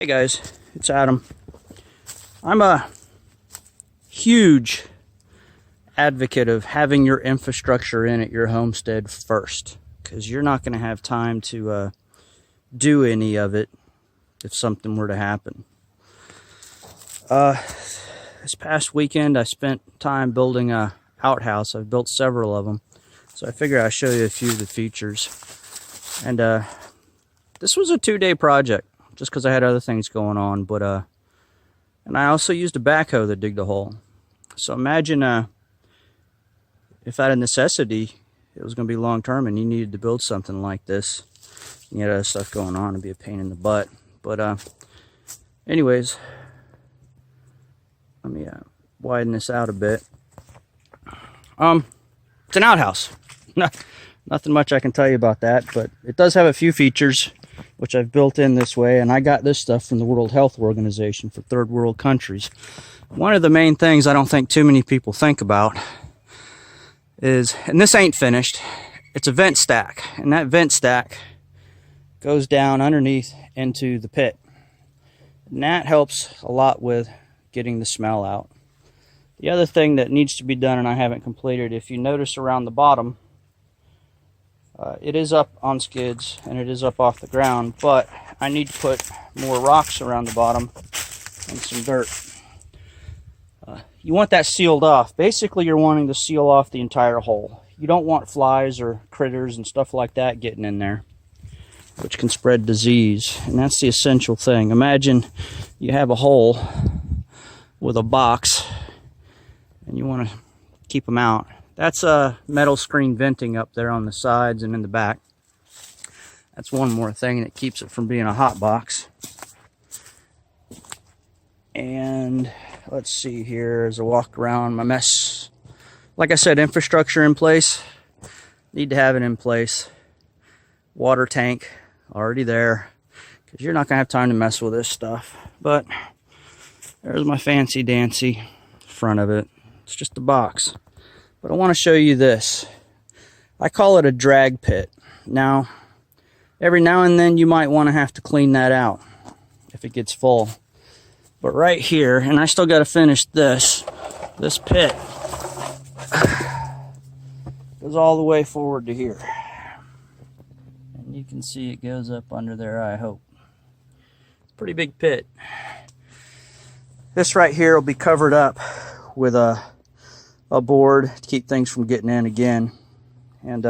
Hey guys, it's Adam. I'm a huge advocate of having your infrastructure in at your homestead first, because you're not going to have time to do any of it if something were to happen. This past weekend I spent time building a outhouse. I've built several of them, so I figured I'd show you a few of the features. And this was a 2-day project, just because I had other things going on, but and I also used a backhoe to dig the hole. So imagine if out of necessity it was going to be long term and you needed to build something like this, you had other stuff going on, it'd be a pain in the butt. But anyways, let me widen this out a bit. It's an outhouse. Nothing much I can tell you about that, but it does have a few features which I've built in this way, and I got this stuff from the World Health Organization for third world countries. One of the main things I don't think too many people think about is, and this ain't finished, it's a vent stack, and that vent stack goes down underneath into the pit, and that helps a lot with getting the smell out. The other thing that needs to be done, and I haven't completed, if you notice around the bottom, it is up on skids and it is up off the ground, but I need to put more rocks around the bottom and some dirt. You want that sealed off. Basically, you're wanting to seal off the entire hole. You don't want flies or critters and stuff like that getting in there, which can spread disease, and that's the essential thing. Imagine you have a hole with a box and you want to keep them out. That's a metal screen venting up there on the sides and in the back. That's one more thing that keeps it from being a hot box. And let's see here as I walk around my mess. Like I said, infrastructure in place. Need to have it in place. Water tank already there, because you're not going to have time to mess with this stuff. But there's my fancy dancy front of it. It's just a box. But I want to show you this. I call it a drag pit. Now, every now and then you might want to have to clean that out if it gets full. But right here, and I still got to finish this pit goes all the way forward to here. And you can see it goes up under there, I hope. It's a pretty big pit. This right here will be covered up with a board to keep things from getting in again, and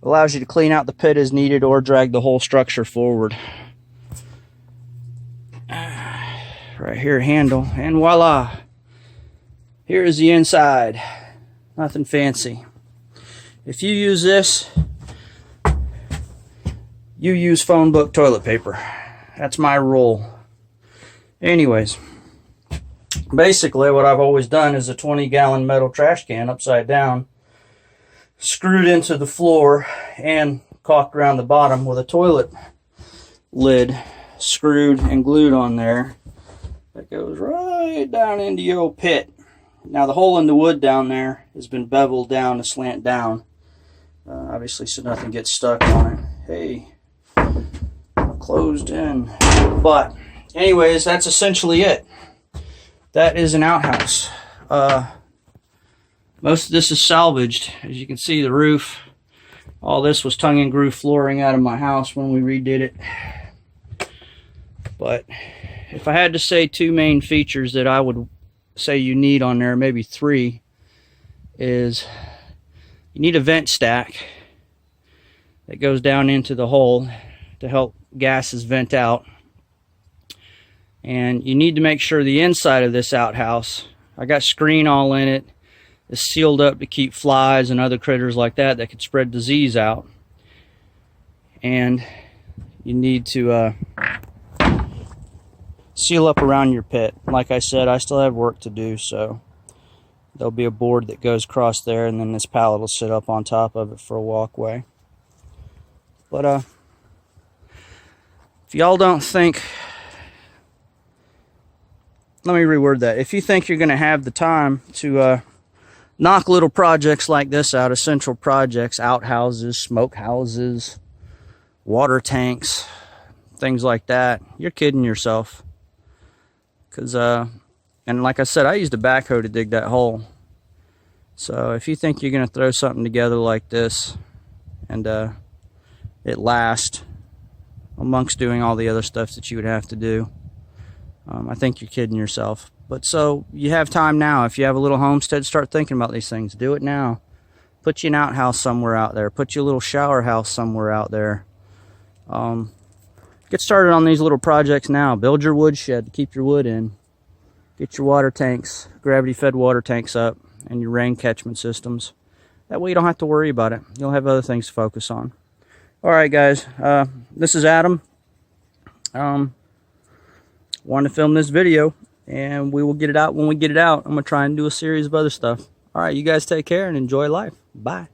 allows you to clean out the pit as needed or drag the whole structure forward. Right here, handle, and voila, here is the inside. Nothing fancy. If you use this, you use phone book toilet paper. That's my rule. Anyways, basically what I've always done is a 20-gallon metal trash can upside down, screwed into the floor and caulked around the bottom with a toilet lid screwed and glued on there that goes right down into your old pit. Now the hole in the wood down there has been beveled down to slant down, obviously, so nothing gets stuck on it. Hey, closed in. But anyways, that's essentially it. That is an outhouse. Most of this is salvaged. As you can see, the roof, all this was tongue and groove flooring out of my house when we redid it. But if I had to say two main features that I would say you need on there, maybe three, is you need a vent stack that goes down into the hole to help gases vent out. And you need to make sure the inside of this outhouse, I got screen all in it, is sealed up to keep flies and other critters like that could spread disease out. And you need to seal up around your pit. Like I said, I still have work to do, so there'll be a board that goes across there, and then this pallet will sit up on top of it for a walkway. But if y'all don't think, let me reword that. If you think you're going to have the time to knock little projects like this out, essential projects, outhouses, smoke houses, water tanks, things like that, you're kidding yourself. Because, and like I said, I used a backhoe to dig that hole. So if you think you're going to throw something together like this and it lasts amongst doing all the other stuff that you would have to do, I think you're kidding yourself. But so you have time now. If you have a little homestead, start thinking about these things. Do it now. Put you an outhouse somewhere out there. Put you a little shower house somewhere out there. Get started on these little projects now. Build your woodshed to keep your wood in. Get your water tanks, gravity-fed water tanks up, and your rain catchment systems. That way you don't have to worry about it. You'll have other things to focus on. All right, guys. This is Adam. Wanted to film this video, and we will get it out when we get it out. I'm going to try and do a series of other stuff. All right, you guys take care and enjoy life. Bye.